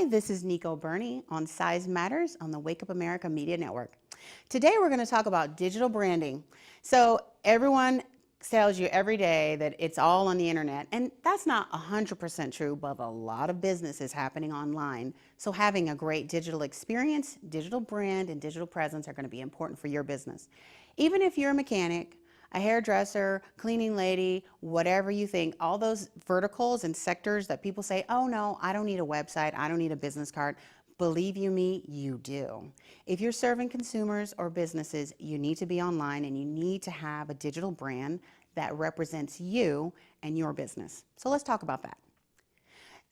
Hi, this is Kneko Burney on Size Matters on the Wake Up America Media Network. Today we're going to talk about digital branding. So everyone tells you every day that it's all on the internet, and that's not 100% true, but a lot of business is happening online. So having a great digital experience, digital brand, and digital presence are going to be important for your business. Even if you're a mechanic, a hairdresser, cleaning lady, whatever you think, all those verticals and sectors that people say, oh no, I don't need a website, I don't need a business card. Believe you me, you do. If you're serving consumers or businesses, you need to be online and you need to have a digital brand that represents you and your business. So let's talk about that.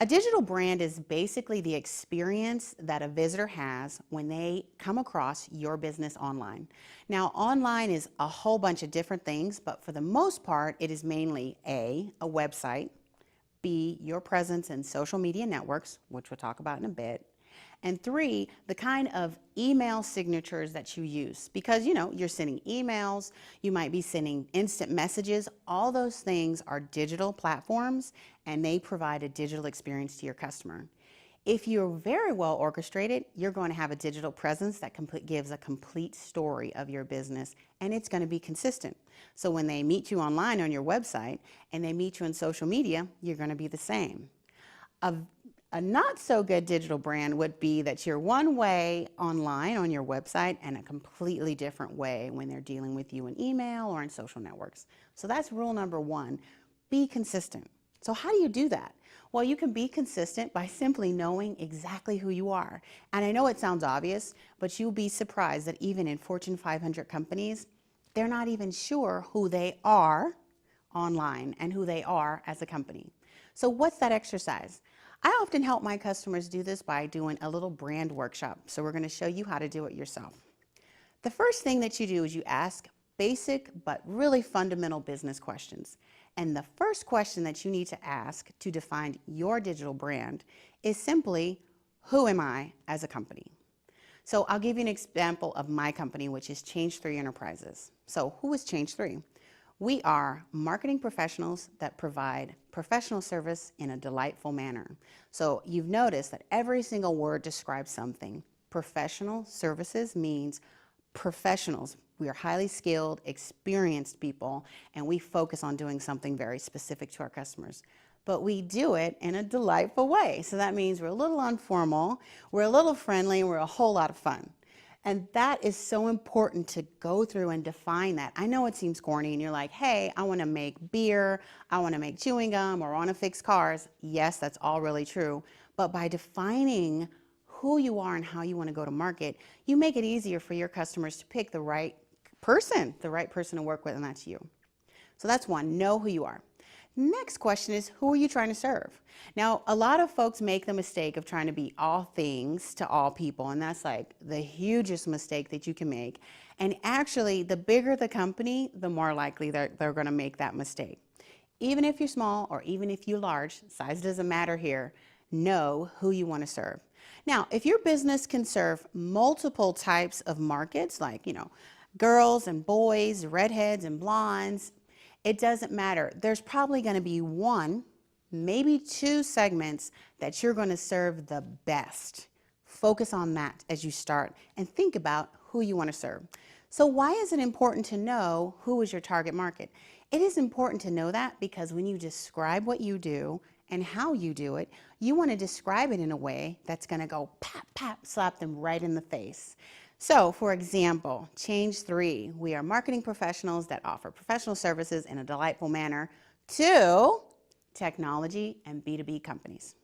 A digital brand is basically the experience that a visitor has when they come across your business online. Now, online is a whole bunch of different things, but for the most part, it is mainly A, a website, B, your presence in social media networks, which we'll talk about in a bit, and 3, the kind of email signatures that you use. Because, you're sending emails, you might be sending instant messages. All those things are digital platforms, and they provide a digital experience to your customer. If you're very well orchestrated, you're going to have a digital presence that gives a complete story of your business, and it's going to be consistent. So when they meet you online on your website and they meet you in social media, you're going to be the same. A not so good digital brand would be that you're one way online on your website and a completely different way when they're dealing with you in email or in social networks. So that's rule number 1, be consistent. So how do you do that? Well, you can be consistent by simply knowing exactly who you are. And I know it sounds obvious, but you'll be surprised that even in Fortune 500 companies, they're not even sure who they are online and who they are as a company. So what's that exercise? I often help my customers do this by doing a little brand workshop. So we're going to show you how to do it yourself. The first thing that you do is you ask basic but really fundamental business questions. And the first question that you need to ask to define your digital brand is simply, who am I as a company? So I'll give you an example of my company, which is Change3 Enterprises. So who is Change3? We are marketing professionals that provide professional service in a delightful manner. So you've noticed that every single word describes something. Professional services means professionals. We are highly skilled, experienced people, and we focus on doing something very specific to our customers. But we do it in a delightful way. So that means we're a little informal, we're a little friendly, and we're a whole lot of fun. And that is so important to go through and define that. I know it seems corny and you're like, hey, I want to make beer, I want to make chewing gum, or I want to fix cars. Yes, that's all really true. But by defining who you are and how you want to go to market, you make it easier for your customers to pick the right person to work with, and that's you. So that's one, know who you are. Next question is, who are you trying to serve? Now, a lot of folks make the mistake of trying to be all things to all people, and that's like the hugest mistake that you can make. And actually, the bigger the company, the more likely they're going to make that mistake. Even if you're small or even if you're large, size doesn't matter here, know who you want to serve. Now, if your business can serve multiple types of markets, like, girls and boys, redheads and blondes, it doesn't matter. There's probably going to be 1, maybe 2 segments that you're going to serve the best. Focus on that as you start and think about who you want to serve. So why is it important to know who is your target market? It is important to know that because when you describe what you do and how you do it, you want to describe it in a way that's going to go pap, pap, slap them right in the face. So, for example, Change3, we are marketing professionals that offer professional services in a delightful manner to technology and B2B companies.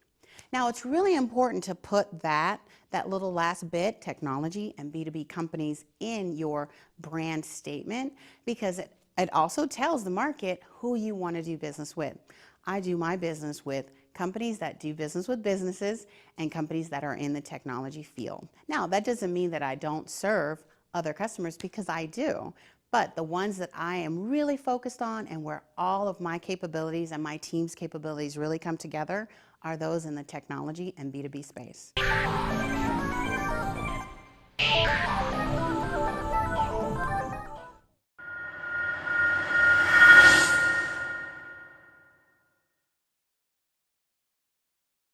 Now, it's really important to put that little last bit, technology and B2B companies, in your brand statement because it also tells the market who you want to do business with. I do my business with companies that do business with businesses and companies that are in the technology field. Now, that doesn't mean that I don't serve other customers, because I do. But the ones that I am really focused on and where all of my capabilities and my team's capabilities really come together are those in the technology and B2B space.